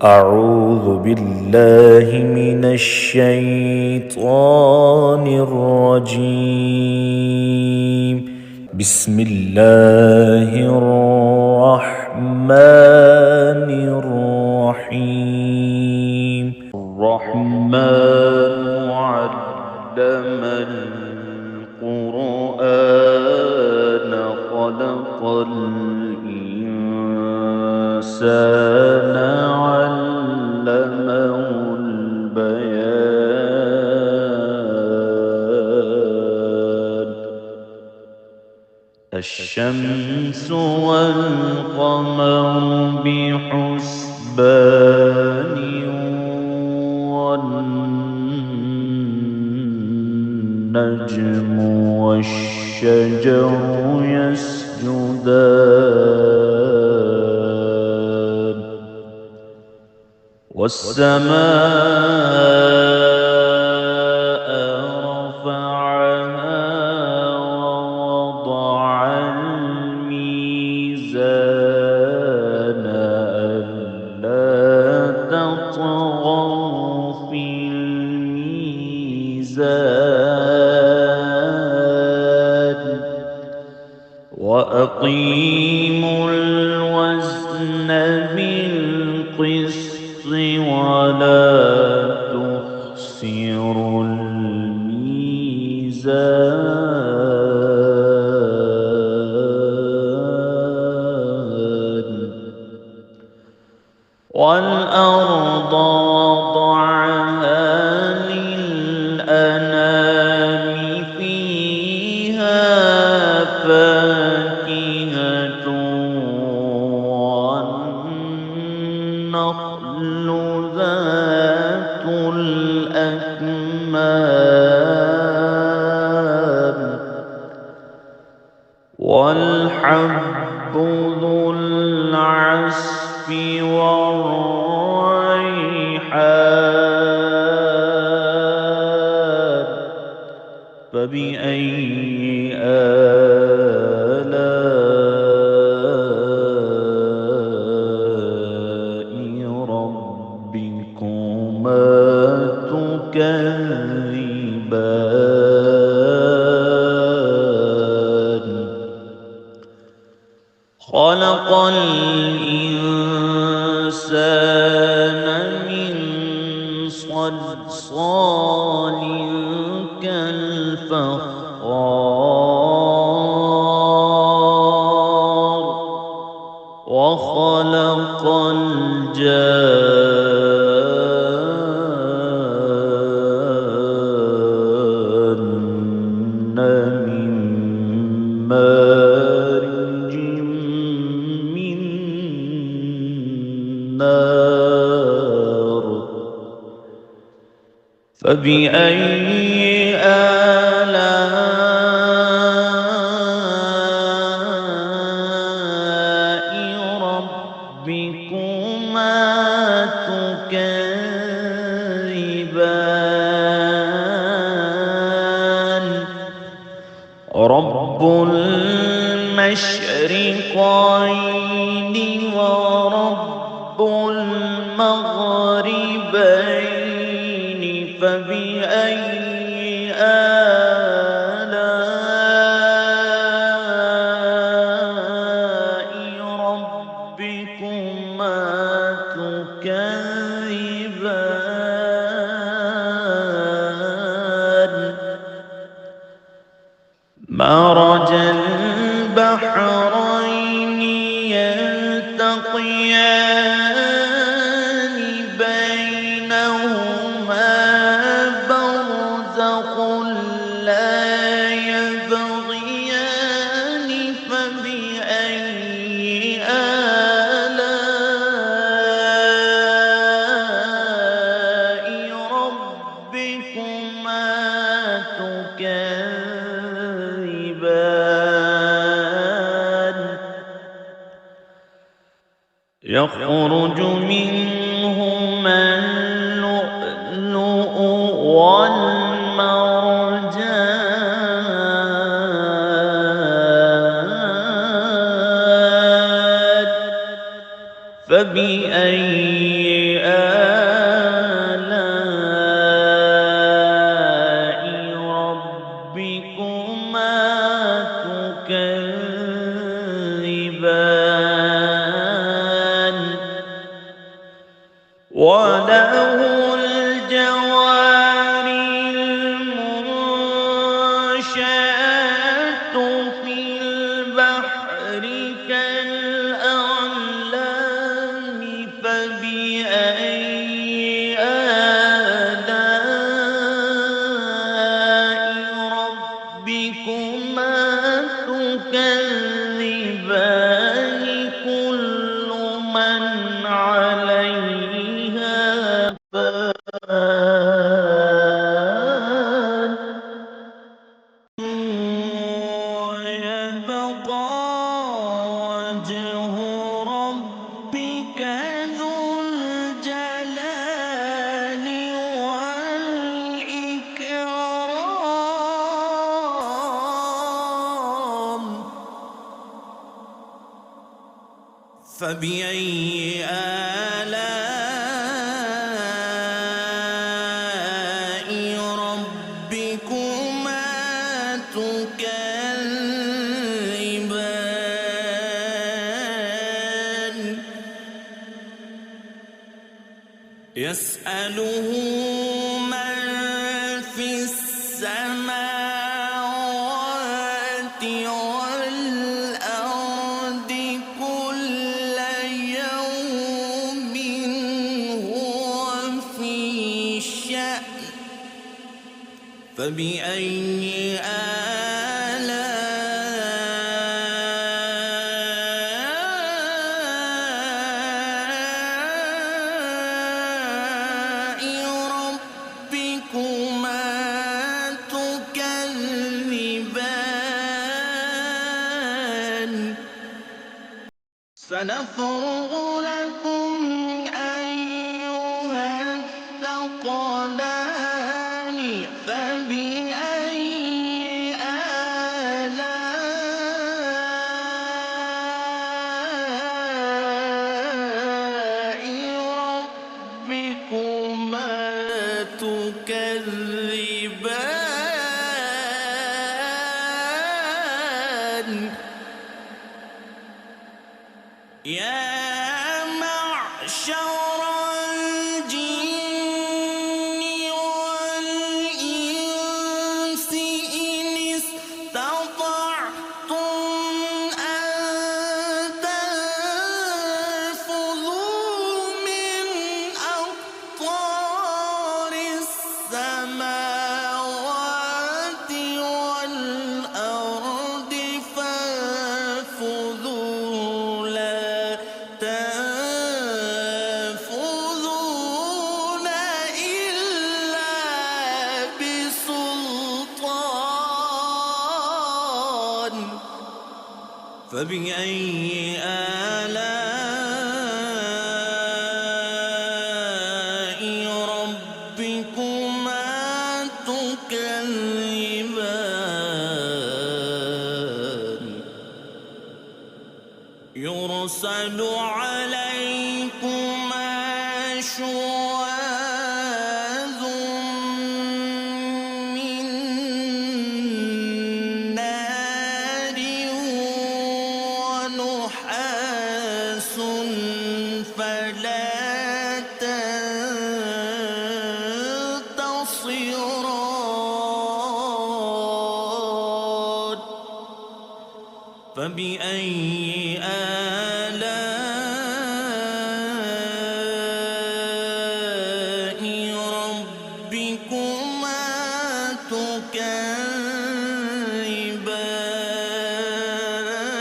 أعوذ بالله من الشيطان الرجيم. بسم الله الرحمن الرحيم. الرحمن علم القرآن خلق الإنسان علمه البيان. الشمس والقمر بحسبان والنجم والشجر يسجدان والسماء رفعها ووضع الميزان ألا تطغوا في الميزان وأقيموا الوزن بالقسط ولا تخسروا الميزان. والأرض وضعها للأنام فيها فاكهة والنخل ذات الأكمام والحب ذو العصف والريحان. فبأي آلاء ربكما تكذبان. خلق الإنسان من صلصال كالفخار وخلق الجان من مارج من نار. فبأي آلاء ربكما تكذبان. رب المشرقين ورب المغربين. فبأي آلاء ربكما تكذبان. مرج البحرين يلتقيان بينهما برزخ لا يبغيان. فبأي آلاء ربكما تكذبان. يخرج منهما اللؤلؤ والمرجان. فبأي وله الجوار المنشآت في البحر كالأعلام فبأي آلاء ربكما تكذبان كل من عليها فان ويبقى وجه ربك ذو الجلال والإكرام فبأي آلاء ربكما تكذبان يسأله من في السماوات والأرض كل يوم هو في شأن فبأي آلاء ربكما تكذبان سنفرغ لكم أيها الثقلان فبأي آلاء ربكما تكذبان يا معشر الجن والإنس إن استطعتم أن تنفذوا من أقطار السماوات والأرض فانفذوا لا تنفذون إلا بسلطان فبأي آلاء ربكما تكذبان يرسل عليكما شواظ من نار ونحاس فلا تنتصران فبأي آلاء ربكما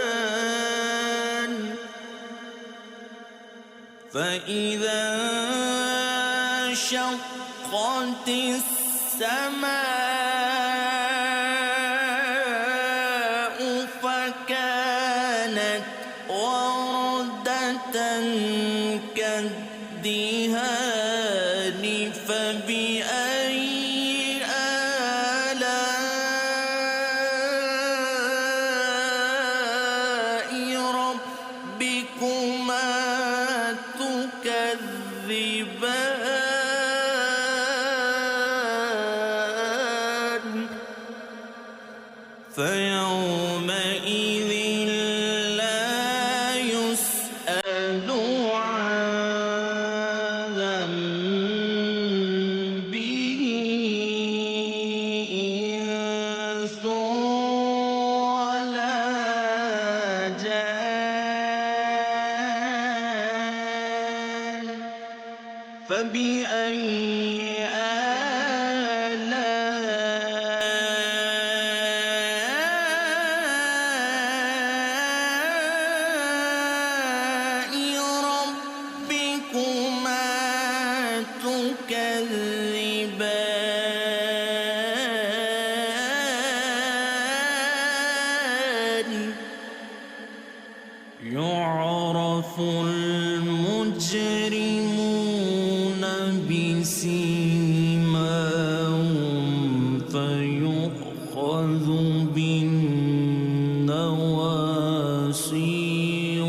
تكذبان فإذا انشقت السماء فكانت وردة كالدهان فبأي آلاء ربكما تكذبان فيومئذ لا يسأل عن فبأي آلاء ربكما تكذبان يعرف المجرمون بسيماهم فيؤخذ بالنواصي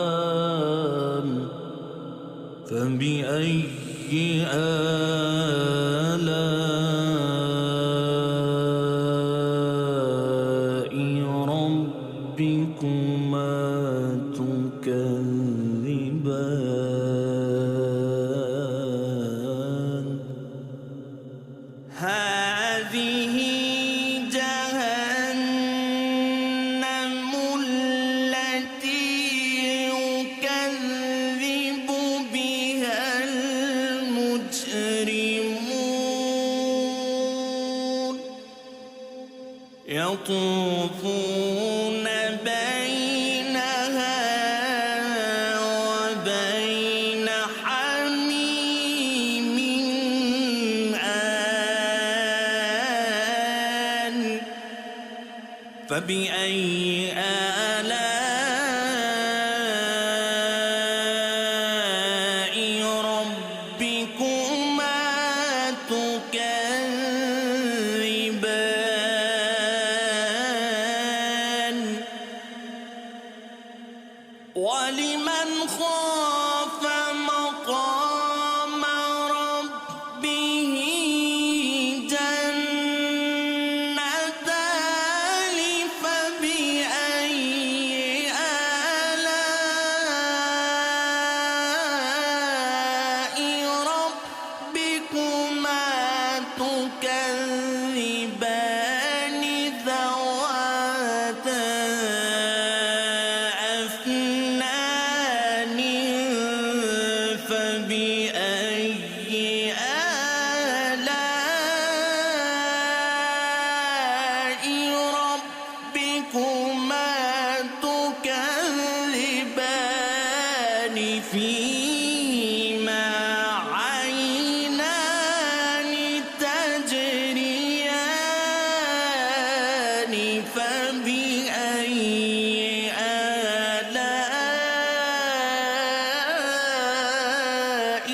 والأقدام فبأي آلاء ربكما تكذبان هذه جهنم التي يكذب بها المجرمون يطوفون بينها وبين حميم آن فبأي آلاء ربكما تكذبان ولمن خاف مقام ربه جنتان فبأي آلاء ربكما تكذبان ذواتا أفنان فبأي آلاء ربكما تكذبان فيهما عينان تجريان فبأي آلاء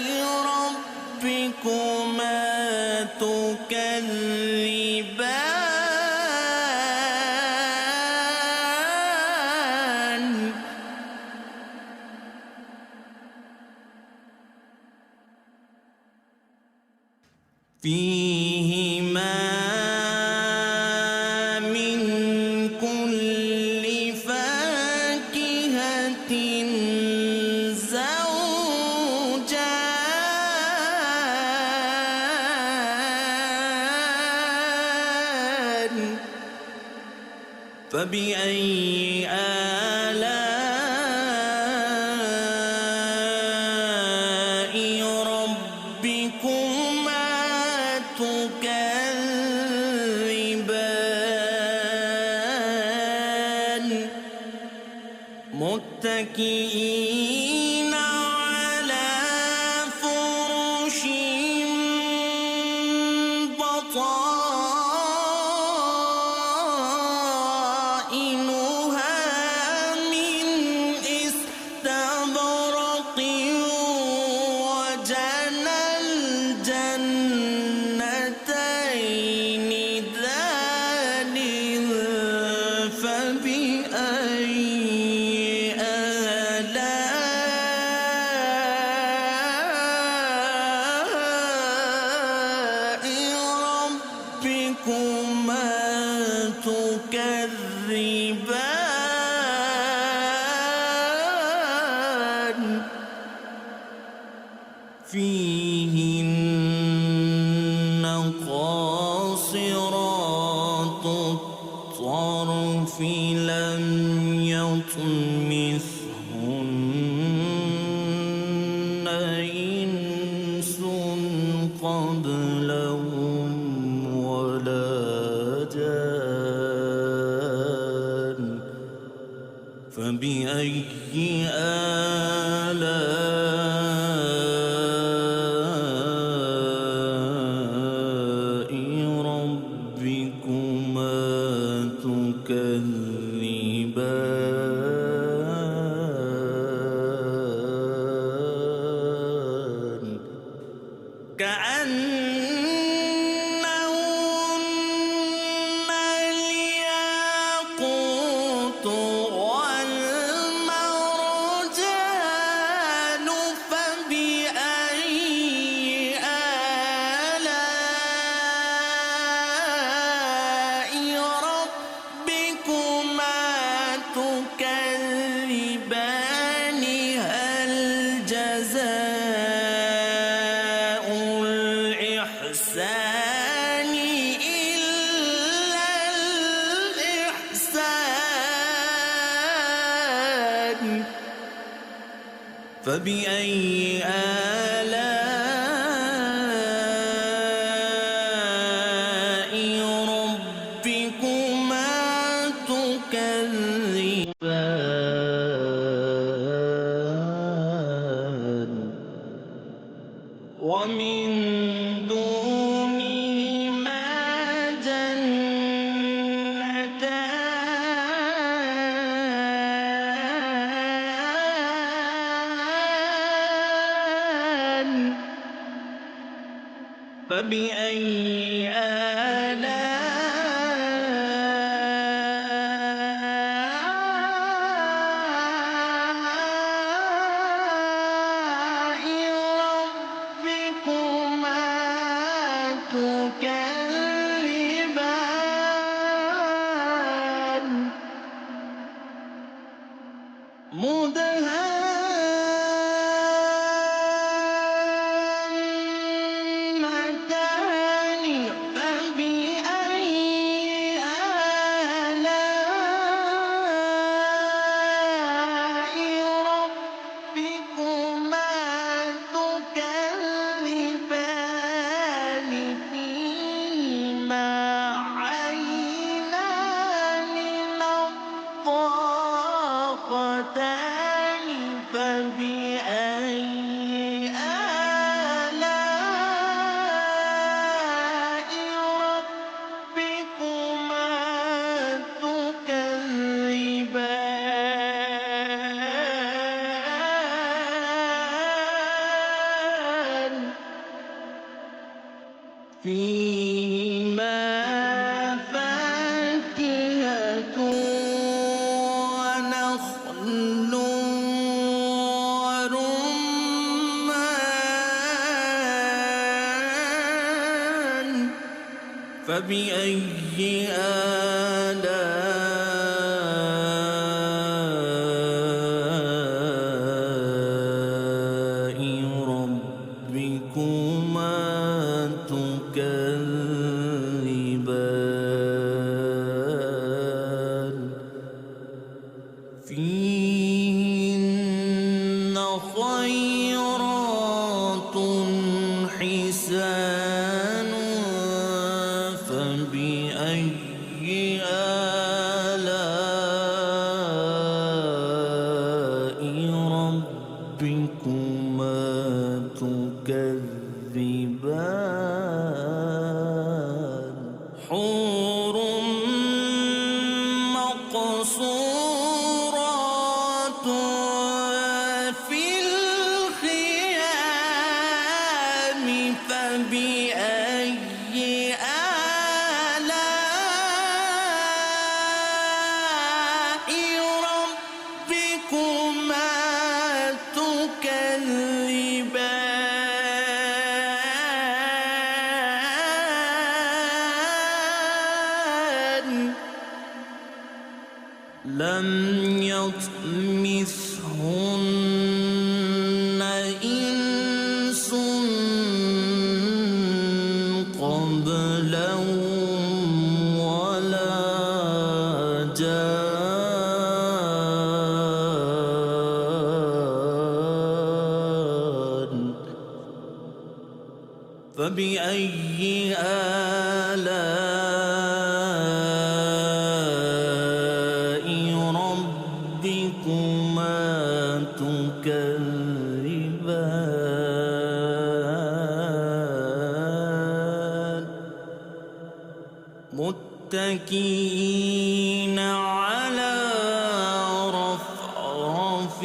ربكما تكذبان فيهما من كل فاكهة زوجان فبأي آلاء ربكما تكذبان متكئين على فرش بطائنها من استبرق وجنى الجنتين دان فبأي آلاء ربكما تكذبان فيهن قاصرات الطرف لم يطمثهن كأنهن الياقوت والمرجان فبأي آلاء ربكما تكذبان هل جزاء الإحسان إلا الإحسان فبأي آلاء ربكما تكذبان ومن دونهما جنتان فبأي آلاء ربكما تكذبان مدهامتان فبأي آلاء ربكما تكذبان فيهما عينان نضاختان فبأي آلاء ربكما تكذبان فيهما فاكهة ونخل ورمان فبأي آلاء ربكما تكذبان فيهن خيرات حسان فبأي آلاء ربكما تكذبان حور مقصورات في الخيام فبأي آلاء ربكما تكذبان لم يطمثهن إنس قبلهم ولا جان فبأي آلاء ربكما تكذبان متكئين على رفرف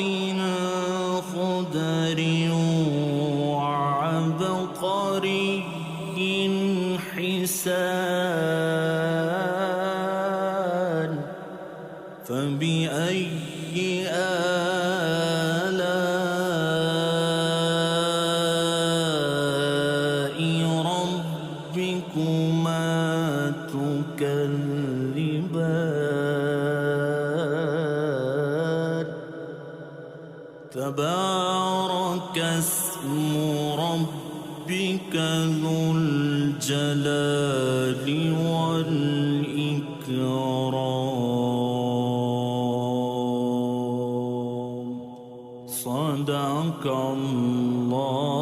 خضر وعبقر تبارك اسم ربك ذو الجلال والإكرام. صدق الله